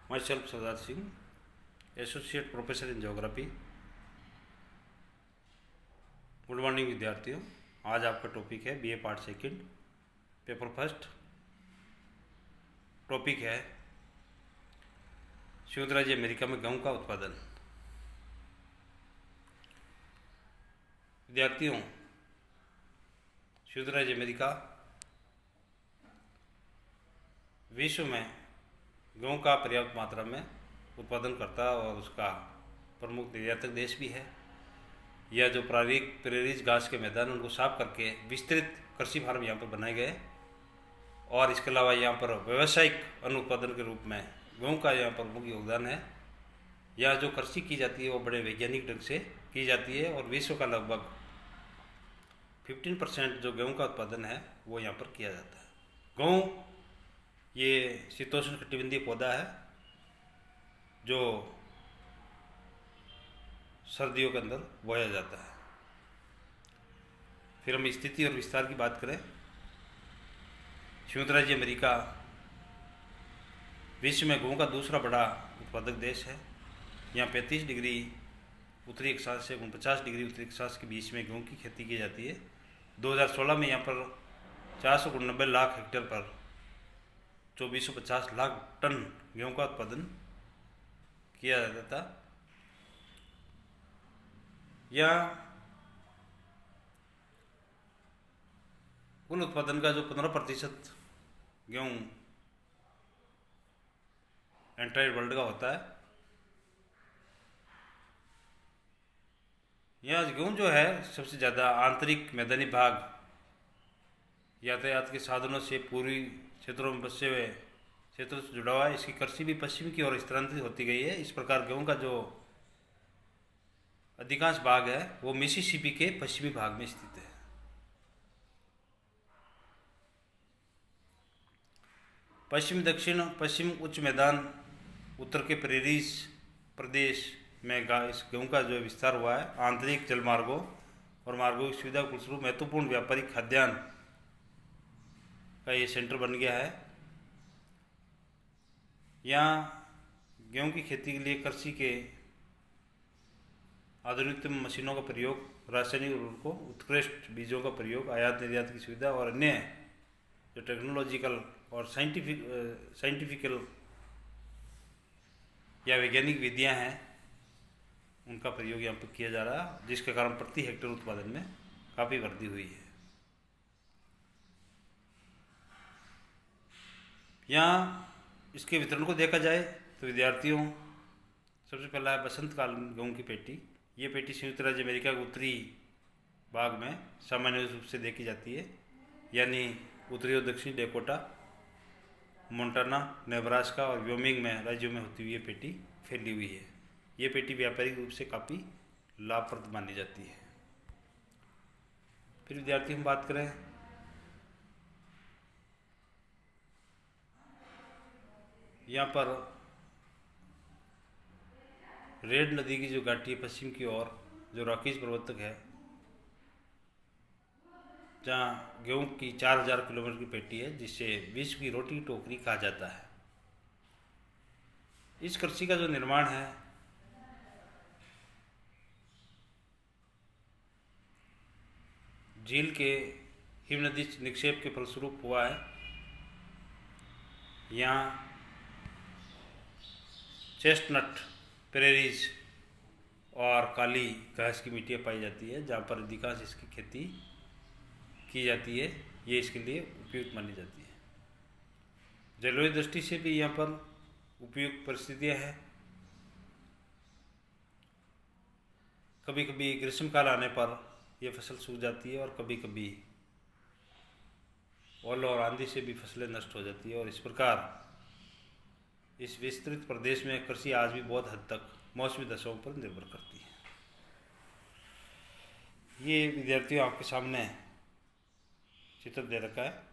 Myself Sardar Singh, associate professor in geography. Good morning विद्यार्थियों। आज आपका टॉपिक है BA part second paper first. Topic है संयुक्त राज्य अमेरिका में गेहूं का उत्पादन। विद्यार्थियों, संयुक्त राज्य अमेरिका विश्व में गेहूं का पर्याप्त मात्रा में उत्पादन करता है और उसका प्रमुख निर्यातक देश भी है। यह जो प्रेरित घास के मैदान उनको साफ करके विस्तृत कृषि फार्म यहाँ पर बनाए गए और इसके अलावा यहाँ पर व्यावसायिक अन्न उत्पादन के रूप में गेहूं का यहाँ पर मुख्य योगदान है। यह जो कृषि की जाती है वो बड़े वैज्ञानिक ढंग से की जाती है और विश्व का लगभग 15% जो गेहूं का उत्पादन है वो यहाँ पर किया जाता है। गेहूं ये शीतोष्ण कटिबंधीय पौधा है जो सर्दियों के अंदर बोया जाता है। फिर हम स्थिति और विस्तार की बात करें। संयुक्त राज्य अमेरिका विश्व में गेहूं का दूसरा बड़ा उत्पादक देश है। यहाँ 35 डिग्री उत्तरी अक्षांश से 49 डिग्री उत्तरी अक्षांश के बीच में गेहूं की खेती की जाती है। 2016 में यहाँ पर 490 लाख हेक्टेयर पर 2450 लाख टन गेहूं का उत्पादन किया जाता था। यह कुल उत्पादन का जो 15% गेहूं एंटायर वर्ल्ड का होता है। यह गेहूं जो है सबसे ज़्यादा आंतरिक मैदानी भाग यातायात के साधनों से पूर्वी क्षेत्रों में बसे हुए क्षेत्रों से जुड़ा हुआ है। इसकी कृषि भी पश्चिम की ओर स्थानांतरित होती गई है। इस प्रकार गेहूं का जो अधिकांश भाग है वो मिसिसिपी के पश्चिमी भाग में स्थित है। पश्चिम उच्च मैदान उत्तर के प्रेरीज प्रदेश में इस गेहूं का जो विस्तार हुआ है आंतरिक जलमार्गों और मार्गों की सुविधा के फलस्वरूप महत्वपूर्ण व्यापारिक खाद्यान्न का ये सेंटर बन गया है। यहाँ गेहूं की खेती के लिए कृषि के आधुनिकतम मशीनों का प्रयोग, रासायनिक उर्वरकों, उत्कृष्ट बीजों का प्रयोग, आयात निर्यात की सुविधा और अन्य जो टेक्नोलॉजिकल और साइंटिफिकल या वैज्ञानिक विधियां हैं उनका प्रयोग यहाँ पर किया जा रहा है, जिसके कारण प्रति हेक्टेयर उत्पादन में काफ़ी वृद्धि हुई है। यहाँ इसके वितरण को देखा जाए तो विद्यार्थियों, सबसे पहला है बसंत कालीन गेहूं की पेटी। ये पेटी संयुक्त राज्य अमेरिका के उत्तरी भाग में सामान्य रूप से देखी जाती है, यानी उत्तरी और दक्षिणी डेकोटा, मोंटाना, नेब्रास्का और व्योमिंग में राज्यों में होती हुई ये पेटी फैली हुई है। ये पेटी व्यापारिक रूप से काफ़ी लाभप्रद मानी जाती है। फिर विद्यार्थी हम बात करें यहाँ पर रेड नदी की जो घाटी है पश्चिम की ओर जो रॉकीज पर्वतक है, जहाँ गेहूं की 4000 किलोमीटर की पेटी है, जिसे विश्व की रोटी की टोकरी कहा जाता है। इस कृषि का जो निर्माण है झील के हिमनदी निक्षेप के फलस्वरूप हुआ है। यहाँ चेस्टनट, प्रेरीज और काली घास की मिट्टियाँ पाई जाती है, जहाँ पर अधिकांश इसकी खेती की जाती है। ये इसके लिए उपयुक्त मानी जाती है। जलवायु दृष्टि से भी यहाँ पर उपयुक्त परिस्थितियाँ हैं। कभी कभी ग्रीष्मकाल आने पर यह फसल सूख जाती है और कभी कभी ओले और आंधी से भी फसलें नष्ट हो जाती है और इस प्रकार इस विस्तृत प्रदेश में कृषि आज भी बहुत हद तक मौसमी दशाओं पर निर्भर करती है। ये विद्यार्थियों आपके सामने चित्र दे रखा है।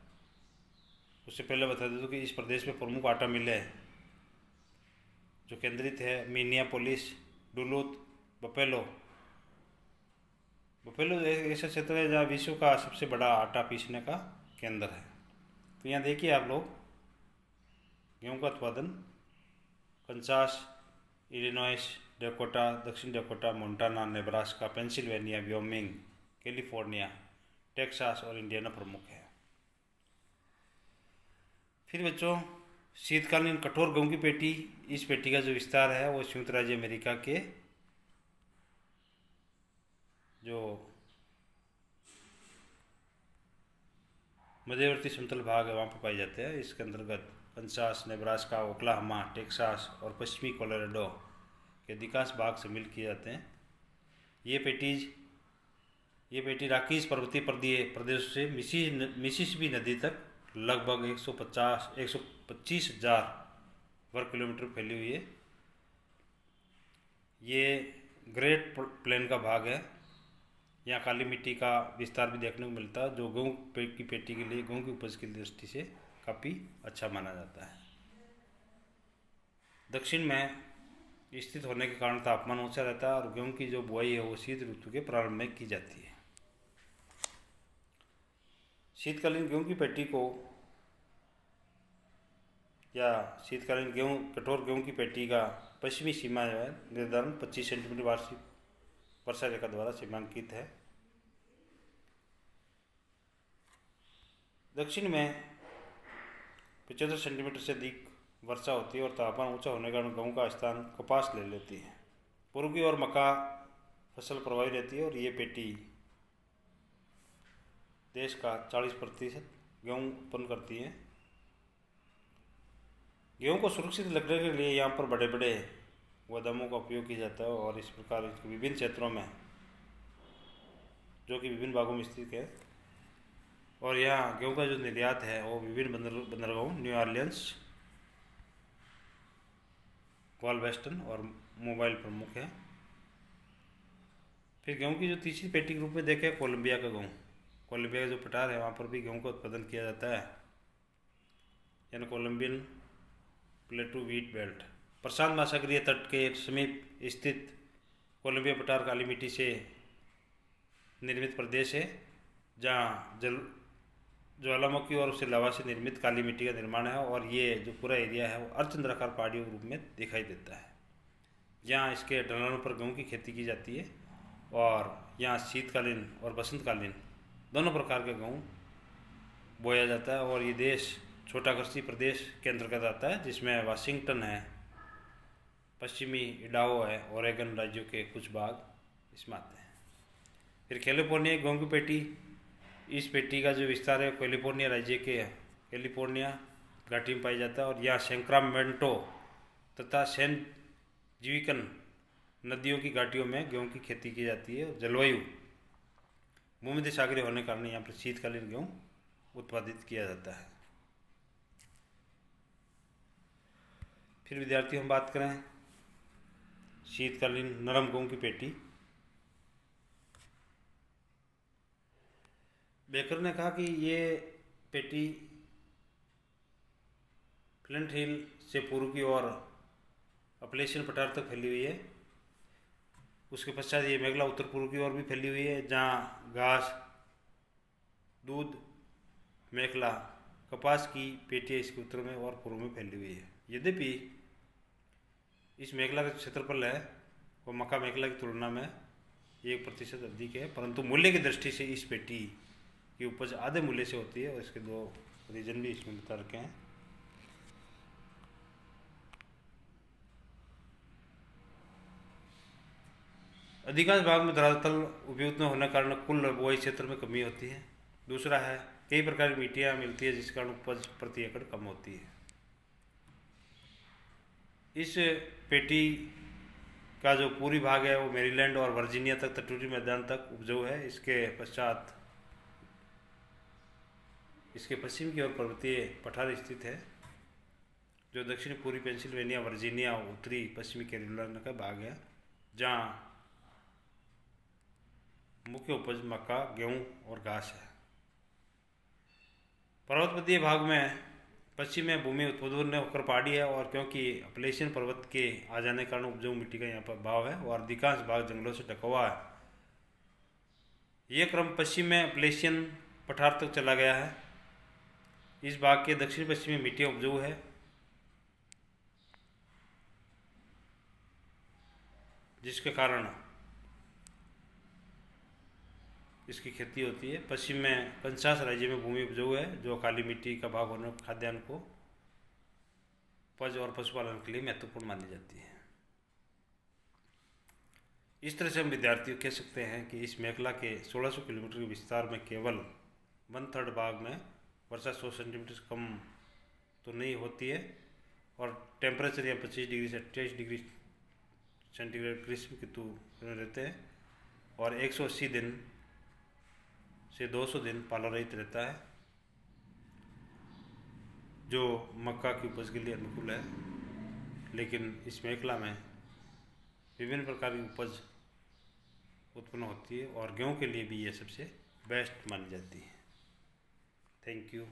उससे पहले बता दें कि इस प्रदेश में प्रमुख आटा मिलें जो केंद्रित है मिनियापोलिस, डुलूथ, बफेलो ऐसा क्षेत्र है जहाँ विश्व का सबसे बड़ा आटा पीसने का केंद्र है। तो यहाँ देखिए आप लोग गेहूं का उत्पादन कंसास, इलिनॉइस, डेकोटा, दक्षिण Dakota, Montana, Nebraska, Pennsylvania, Wyoming, California, Texas और इंडियाना प्रमुख है। फिर बच्चों, शीतकालीन कठोर गेहूं की पेटी, इस पेटी का जो विस्तार है वो संयुक्त राज्य अमेरिका के जो मध्यवर्ती समतल भाग है वहाँ पर पाए जाते हैं। इसके अंतर्गत कंसास, नेब्रास्का, ओक्लाहोमा, टेक्सास और पश्चिमी कोलोराडो के अधिकांश भाग शामिल किए जाते हैं। ये पेटी राकीज पर्वतीय प्रदेश से मिसिसिपी नदी तक लगभग 125 हजार वर्ग किलोमीटर फैली हुई है। ये ग्रेट प्लेन का भाग है। यहाँ काली मिट्टी का विस्तार भी देखने को मिलता है, जो गेहूँ की पेटी के लिए, गेहूँ की उपज की दृष्टि से काफ़ी अच्छा माना जाता है। दक्षिण में स्थित होने के कारण तापमान ऊंचा रहता है और गेहूँ की जो बुआई है वो शीत ऋतु के प्रारंभ में की जाती है। शीतकालीन गेहूँ की पेटी को या शीतकालीन कठोर गेहूँ की पेटी का पश्चिमी सीमा जो है निर्धारण 25 सेंटीमीटर वार्षिक वर्षा रेखा द्वारा सीमांकित है। दक्षिण में 75 सेंटीमीटर से अधिक वर्षा होती है और तापमान ऊंचा होने के कारण गेहूँ का स्थान कपास ले लेती है। पूर्व की ओर मक्का फसल प्रभावी रहती है और ये पेटी देश का 40% गेहूँ उत्पन्न करती है। गेहूँ को सुरक्षित रखने के लिए यहाँ पर बड़े बड़े गोदामों का उपयोग किया जाता है और इस प्रकार विभिन्न क्षेत्रों में, जो कि विभिन्न भागों में स्थित है, और यहाँ गेहूँ का जो निर्यात है वो विभिन्न बंदरगाहों न्यू ऑरलियंस, गॉलवेस्टन और मोबाइल प्रमुख है। फिर गेहूँ की जो तीसरी पेटी के रूप में देखें कोलंबिया का गेहूँ, कोलंबिया का जो पठार है वहाँ पर भी गेहूँ का उत्पादन किया जाता है, यानी कोलंबियन प्लेटू व्हीट बेल्ट। प्रशांत महासागरीय तट के समीप स्थित कोलंबिया पठार काली मिट्टी से निर्मित प्रदेश है, जहाँ ज्वालामुखी और उससे लावा से निर्मित काली मिट्टी का निर्माण है और ये जो पूरा एरिया है वो अर्धचंद्राकार पहाड़ियों के रूप में दिखाई देता है। यहाँ इसके ढलानों पर गेहूँ की खेती की जाती है और यहाँ शीतकालीन और बसंतकालीन दोनों प्रकार के गेहूँ बोया जाता है। और ये देश छोटा कृषि प्रदेश के अंतर्गत आता है, जिसमें वाशिंगटन है, पश्चिमी इडाहो है, ओरेगन राज्यों के कुछ भाग इसमें आते हैं। फिर कैलिफोर्निया गेहूँ की पेटी, इस पेटी का जो विस्तार है कैलिफोर्निया राज्य के कैलिफोर्निया घाटी में पाई जाता है और यहाँ सैक्रामेंटो तथा सेंट जीविकन नदियों की घाटियों में गेहूँ की खेती की जाती है। जलवायु भूमध्य सागरीय होने के कारण यहाँ पर शीतकालीन गेहूँ उत्पादित किया जाता है। फिर विद्यार्थियों हम बात करें शीतकालीन नरम गेहूँ की पेटी। बेकर ने कहा कि ये पेटी फ्लिंट हिल से पूर्व की ओर अपलेशियन पठार तक फैली हुई है। उसके पश्चात ये मेघला उत्तर पूर्व की ओर भी फैली हुई है, जहाँ घास, दूध, मेखला, कपास की पेटियाँ इसके उत्तर में और पूर्व में फैली हुई है। यद्यपि इस मेखला का क्षेत्रफल है वो मक्का मेखला की तुलना में 1% अधिक है, परंतु मूल्य की दृष्टि से इस पेटी की उपज आधे मूल्य से होती है और इसके 2 रीजन भी इसमें बता रखे हैं। अधिकांश भाग में धरातल उपयुक्त न होने के कारण कुल बुआई क्षेत्र में कमी होती है। दूसरा है कई प्रकार की मिट्टियाँ मिलती है जिस कारण उपज प्रति एकड़ कम होती है। इस पेटी का जो पूरी भाग है वो मैरीलैंड और वर्जीनिया तक तटीय मैदान तक उपजाऊ है। इसके पश्चात इसके पश्चिम की ओर पर्वतीय पठार स्थित है, जो दक्षिण पूर्वी पेंसिल्वेनिया, वर्जीनिया, उत्तरी पश्चिमी कैरोलिना का भाग है, जहाँ मुख्य उपज मक्का, गेहूँ और घास है। पर्वतपदीय भाग में पश्चिम में भूमि उत्पन्न होकर पहाड़ी है और क्योंकि अपलेशियन पर्वत के आ जाने के कारण उपजाऊ मिट्टी का यहाँ पर भाव है और अधिकांश भाग जंगलों से ढका हुआ है। यह क्रम पश्चिम में अपलेशियन पठार तक चला गया है। इस भाग के दक्षिण पश्चिमी मिट्टियाँ उपजाऊ है। जिसके कारण इसकी खेती होती है। पश्चिम में कंसास राज्य में भूमि उपजाऊ है, जो काली मिट्टी का भाग होने खाद्यान्न को उपज और पशुपालन के लिए महत्वपूर्ण मानी जाती है। इस तरह से हम विद्यार्थियों कह सकते हैं कि इस मेखला के 1600 किलोमीटर के विस्तार में केवल 1/3 भाग में वर्षा 100 सेंटीमीटर से कम तो नहीं होती है, और टेम्परेचर या 25 डिग्री से 28 डिग्री सेंटीग्रेड ग्रीष्म ऋतु में रहते हैं, और 180 दिन से 200 दिन पाला रहित रहता है, जो मक्का की उपज के लिए अनुकूल है। लेकिन इस मेखला में विभिन्न प्रकार की उपज उत्पन्न होती है, और गेहूँ के लिए भी ये सबसे बेस्ट मानी जाती है। Thank you.